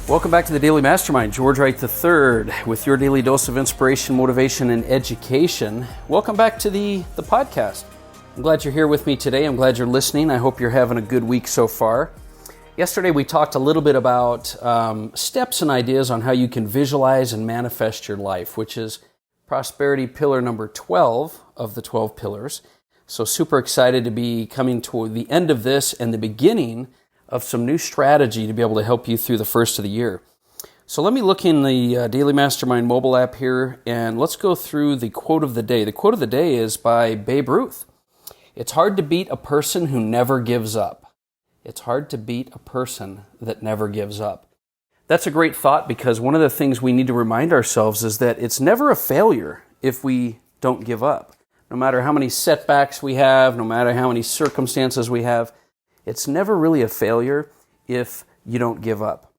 Welcome back to the Daily Mastermind. George Wright III with your daily dose of inspiration, motivation, and education. Welcome back to the podcast. I'm glad you're here with me today. I'm glad you're listening. I hope you're having a good week so far. Yesterday we talked a little bit about steps and ideas on how you can visualize and manifest your life, which is prosperity pillar number 12 of the 12 pillars. So super excited to be coming toward the end of this and the beginning of some new strategy to be able to help you through the first of the year. So let me look in the Daily Mastermind mobile app here, and let's go through the quote of the day. The quote of the day is by Babe Ruth. It's hard to beat a person who never gives up. It's hard to beat a person that never gives up. That's a great thought, because one of the things we need to remind ourselves is that it's never a failure if we don't give up. No matter how many setbacks we have, no matter how many circumstances we have, it's never really a failure if you don't give up.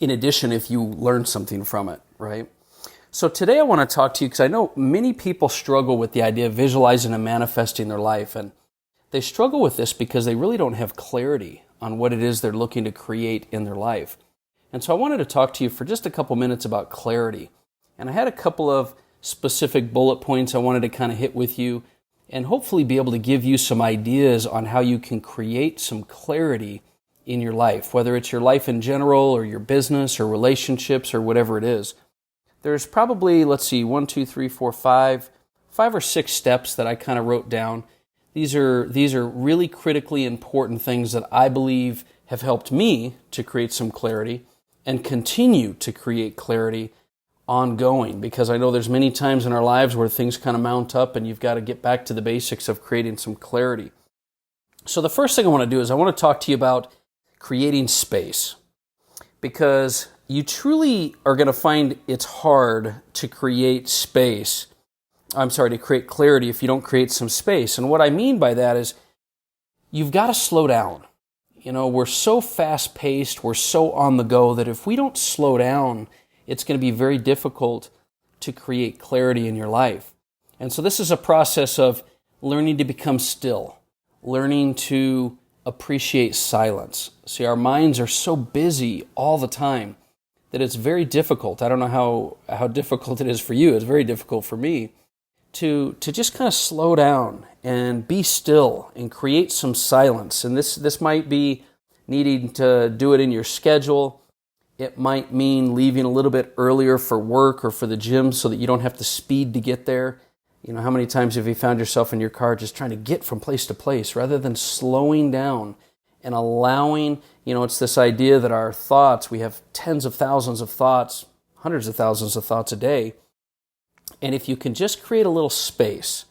In addition, if you learn something from it, right? So today I want to talk to you because I know many people struggle with the idea of visualizing and manifesting their life. And they struggle with this because they really don't have clarity on what it is they're looking to create in their life. And so I wanted to talk to you for just a couple minutes about clarity. And I had a couple of specific bullet points I wanted to kind of hit with you, and hopefully be able to give you some ideas on how you can create some clarity in your life, whether it's your life in general or your business or relationships or whatever it is. There's probably, five or six steps that I kind of wrote down. These are really critically important things that I believe have helped me to create some clarity and continue to create clarity ongoing, because I know there's many times in our lives where things kind of mount up and you've got to get back to the basics of creating some clarity. So the first thing I want to do is I want to talk to you about creating space, because you truly are going to find it's hard to create to create clarity if you don't create some space. And what I mean by that is you've got to slow down. You know, we're so fast-paced, we're so on the go that if we don't slow down, it's going to be very difficult to create clarity in your life. And so this is a process of learning to become still, learning to appreciate silence. See, our minds are so busy all the time that it's very difficult. I don't know how difficult it is for you. It's very difficult for me to just kind of slow down and be still and create some silence. And this might be needing to do it in your schedule. It might mean leaving a little bit earlier for work or for the gym so that you don't have to speed to get there. You know, how many times have you found yourself in your car just trying to get from place to place rather than slowing down and allowing, it's this idea that our thoughts, we have tens of thousands of thoughts, hundreds of thousands of thoughts a day. And if you can just create a little space,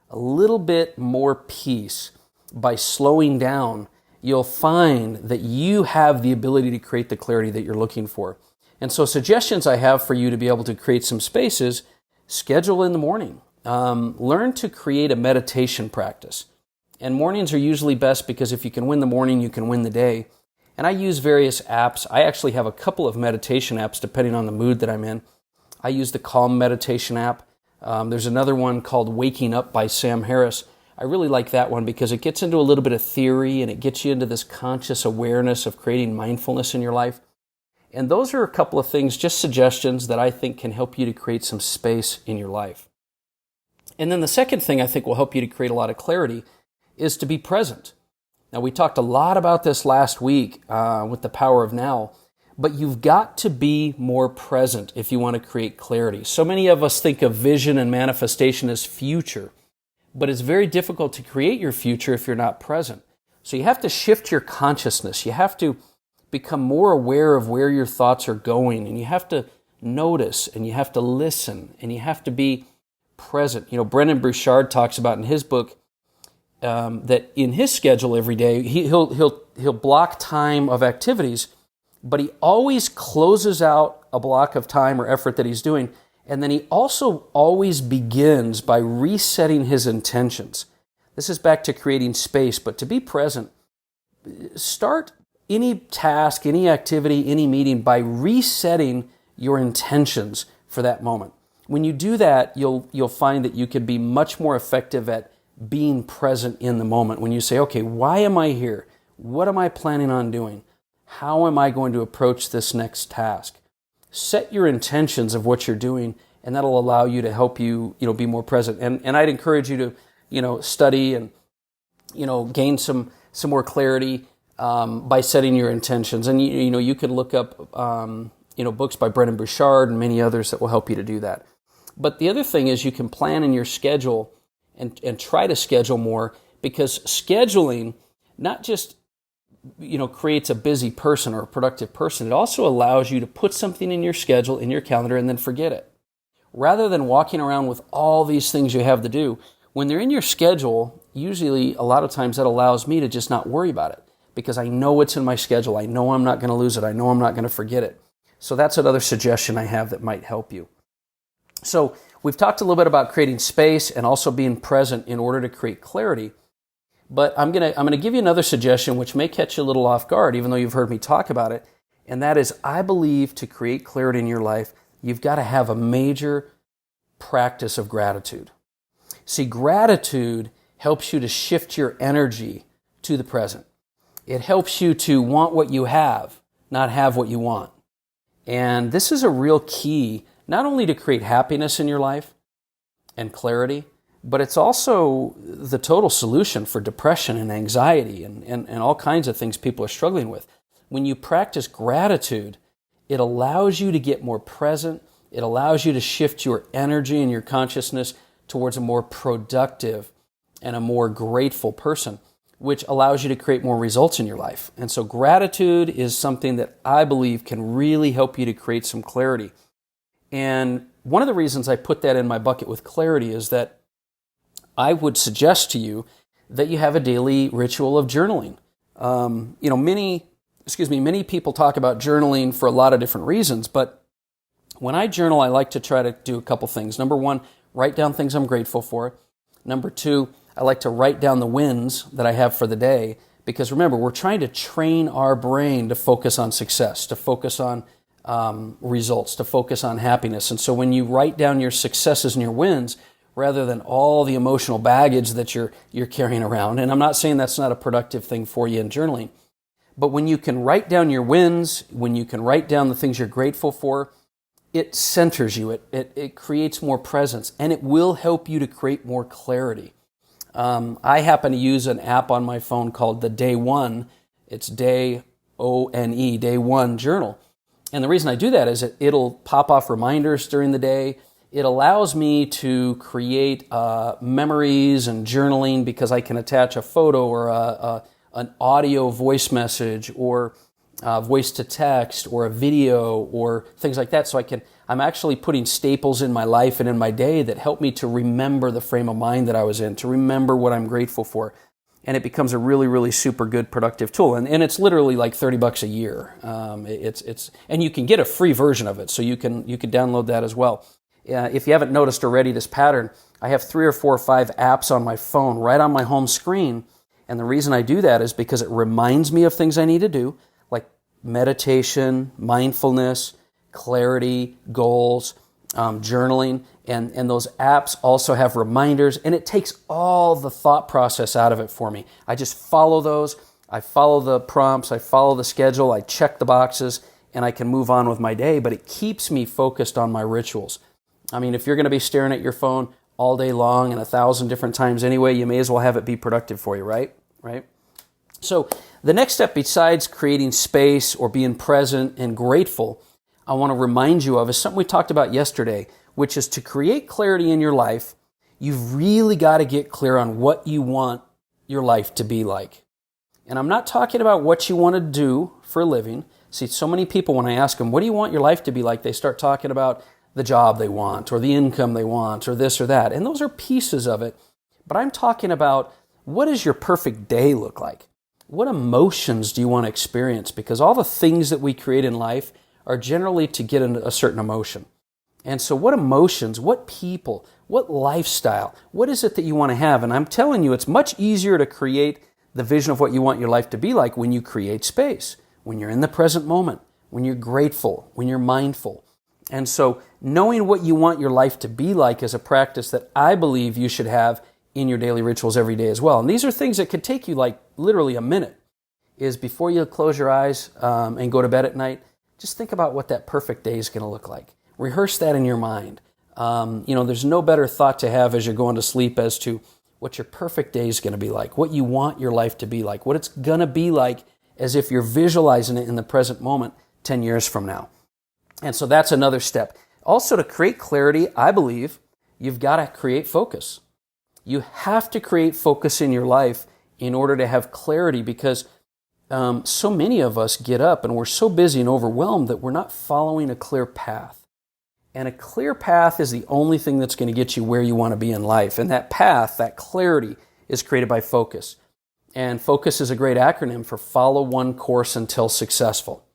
a little bit more peace by slowing down, you'll find that you have the ability to create the clarity that you're looking for. And so suggestions I have for you to be able to create some spaces: schedule in the morning. Learn to create a meditation practice. And mornings are usually best because if you can win the morning, you can win the day. And I use various apps. I actually have a couple of meditation apps depending on the mood that I'm in. I use the Calm Meditation app. There's another one called Waking Up by Sam Harris. I really like that one because it gets into a little bit of theory and it gets you into this conscious awareness of creating mindfulness in your life. And those are a couple of things, just suggestions that I think can help you to create some space in your life. And then the second thing I think will help you to create a lot of clarity is to be present. Now, we talked a lot about this last week with the power of now, but you've got to be more present if you want to create clarity. So many of us think of vision and manifestation as future. But it's very difficult to create your future if you're not present. So you have to shift your consciousness. You have to become more aware of where your thoughts are going, and you have to notice, and you have to listen, and you have to be present. Brendan Burchard talks about in his book that in his schedule every day, he'll block time of activities, but he always closes out a block of time or effort that he's doing. And then he also always begins by resetting his intentions. This is back to creating space, but to be present, start any task, any activity, any meeting by resetting your intentions for that moment. When you do that, you'll find that you can be much more effective at being present in the moment. When you say, okay, why am I here? What am I planning on doing? How am I going to approach this next task? Set your intentions of what you're doing, and that'll allow you to help you, be more present. And I'd encourage you to, study and, gain some more clarity by setting your intentions. And, you can look up, books by Brennan Bouchard and many others that will help you to do that. But the other thing is you can plan in your schedule and try to schedule more, because scheduling not just creates a busy person or a productive person. It also allows you to put something in your schedule, in your calendar, and then forget it. Rather than walking around with all these things you have to do, when they're in your schedule, usually a lot of times that allows me to just not worry about it, because I know it's in my schedule. I know I'm not going to lose it. I know I'm not going to forget it. So that's another suggestion I have that might help you. So we've talked a little bit about creating space and also being present in order to create clarity. But I'm gonna give you another suggestion which may catch you a little off guard, even though you've heard me talk about it, and that is, I believe to create clarity in your life, you've got to have a major practice of gratitude. See, gratitude helps you to shift your energy to the present. It helps you to want what you have, not have what you want. And this is a real key, not only to create happiness in your life and clarity, but it's also the total solution for depression and anxiety and all kinds of things people are struggling with. When you practice gratitude, it allows you to get more present. It allows you to shift your energy and your consciousness towards a more productive and a more grateful person, which allows you to create more results in your life. And so gratitude is something that I believe can really help you to create some clarity. And one of the reasons I put that in my bucket with clarity is that I would suggest to you that you have a daily ritual of journaling. Many people talk about journaling for a lot of different reasons, but when I journal, I like to try to do a couple things. Number one, write down things I'm grateful for. Number two, I like to write down the wins that I have for the day, because remember, we're trying to train our brain to focus on success, to focus on results, to focus on happiness. And so when you write down your successes and your wins, rather than all the emotional baggage that you're carrying around. And I'm not saying that's not a productive thing for you in journaling, but when you can write down your wins, when you can write down the things you're grateful for, it centers you, it creates more presence, and it will help you to create more clarity. I happen to use an app on my phone called the Day One. It's Day, O-N-E, Day One Journal. And the reason I do that is it'll pop off reminders during the day. It allows me to create memories and journaling, because I can attach a photo or an audio voice message or voice to text or a video or things like that. So I'm actually putting staples in my life and in my day that help me to remember the frame of mind that I was in, to remember what I'm grateful for. And it becomes a really, really super good productive tool. And it's literally like $30 a year. And you can get a free version of it, so you can download that as well. If you haven't noticed already this pattern, I have 3 or 4 or 5 apps on my phone right on my home screen. And the reason I do that is because it reminds me of things I need to do, like meditation, mindfulness, clarity, goals, journaling. And those apps also have reminders, and it takes all the thought process out of it for me. I just follow those. I follow the prompts. I follow the schedule. I check the boxes, and I can move on with my day. But it keeps me focused on my rituals. I mean, if you're going to be staring at your phone all day long and 1,000 different times anyway, you may as well have it be productive for you, right? So the next step, besides creating space or being present and grateful, I want to remind you of is something we talked about yesterday, which is to create clarity in your life. You've really got to get clear on what you want your life to be like. And I'm not talking about what you want to do for a living. See, so many people, when I ask them, what do you want your life to be like? They start talking about the job they want, or the income they want, or this or that. And those are pieces of it. But I'm talking about, what does your perfect day look like? What emotions do you want to experience? Because all the things that we create in life are generally to get a certain emotion. And so what emotions, what people, what lifestyle, what is it that you want to have? And I'm telling you, it's much easier to create the vision of what you want your life to be like when you create space, when you're in the present moment, when you're grateful, when you're mindful. And so knowing what you want your life to be like is a practice that I believe you should have in your daily rituals every day as well. And these are things that could take you like literally a minute. is before you close your eyes and go to bed at night, just think about what that perfect day is going to look like. Rehearse that in your mind. There's no better thought to have as you're going to sleep as to what your perfect day is going to be like, what you want your life to be like, what it's going to be like as if you're visualizing it in the present moment 10 years from now. And so that's another step. Also, to create clarity, I believe you've got to create focus. You have to create focus in your life in order to have clarity, because so many of us get up and we're so busy and overwhelmed that we're not following a clear path. And a clear path is the only thing that's going to get you where you want to be in life. And that path, that clarity, is created by focus. And focus is a great acronym for follow one course until successful.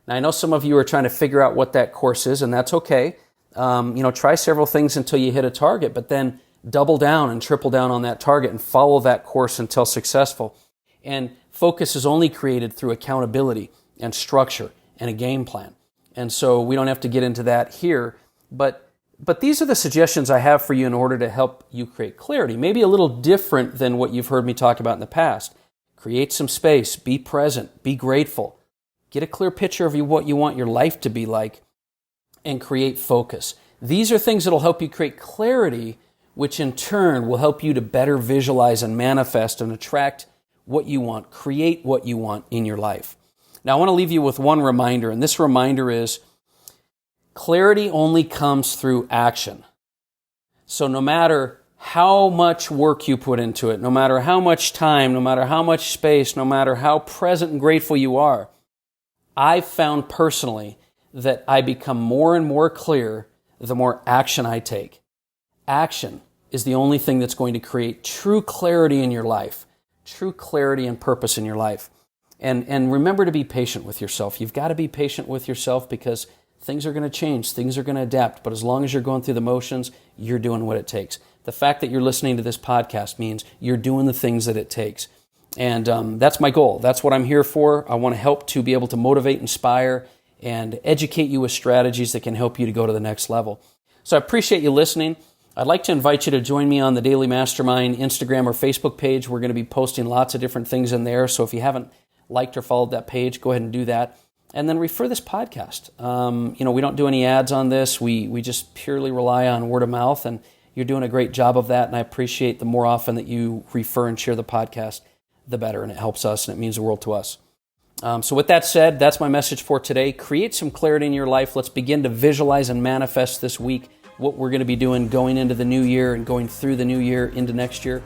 Now, I know some of you are trying to figure out what that course is, and that's okay. Try several things until you hit a target, but then double down and triple down on that target and follow that course until successful. And focus is only created through accountability and structure and a game plan. And so we don't have to get into that here, but these are the suggestions I have for you in order to help you create clarity. Maybe a little different than what you've heard me talk about in the past. Create some space, be present, be grateful, get a clear picture of what you want your life to be like, and create focus. These are things that will help you create clarity, which in turn will help you to better visualize and manifest and attract what you want, create what you want in your life. Now, I want to leave you with one reminder, and this reminder is clarity only comes through action. So no matter how much work you put into it, no matter how much time, no matter how much space, no matter how present and grateful you are, I've found personally that I become more and more clear the more action I take. Action is the only thing that's going to create true clarity in your life, true clarity and purpose in your life. And remember to be patient with yourself. You've got to be patient with yourself because things are going to change, things are going to adapt, but as long as you're going through the motions, you're doing what it takes. The fact that you're listening to this podcast means you're doing the things that it takes. And that's my goal. That's what I'm here for. I want to help to be able to motivate, inspire, and educate you with strategies that can help you to go to the next level. So I appreciate you listening. I'd like to invite you to join me on the Daily Mastermind Instagram or Facebook page. We're going to be posting lots of different things in there. So if you haven't liked or followed that page, go ahead and do that. And then refer this podcast. We don't do any ads on this. We just purely rely on word of mouth, and you're doing a great job of that. And I appreciate the more often that you refer and share the podcast, the better. And it helps us, and it means the world to us. So with that said, that's my message for today. Create some clarity in your life. Let's begin to visualize and manifest this week what we're going to be doing going into the new year and going through the new year into next year.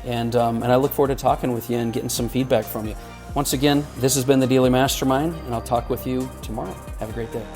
And I look forward to talking with you and getting some feedback from you. Once again, this has been the Daily Mastermind, and I'll talk with you tomorrow. Have a great day.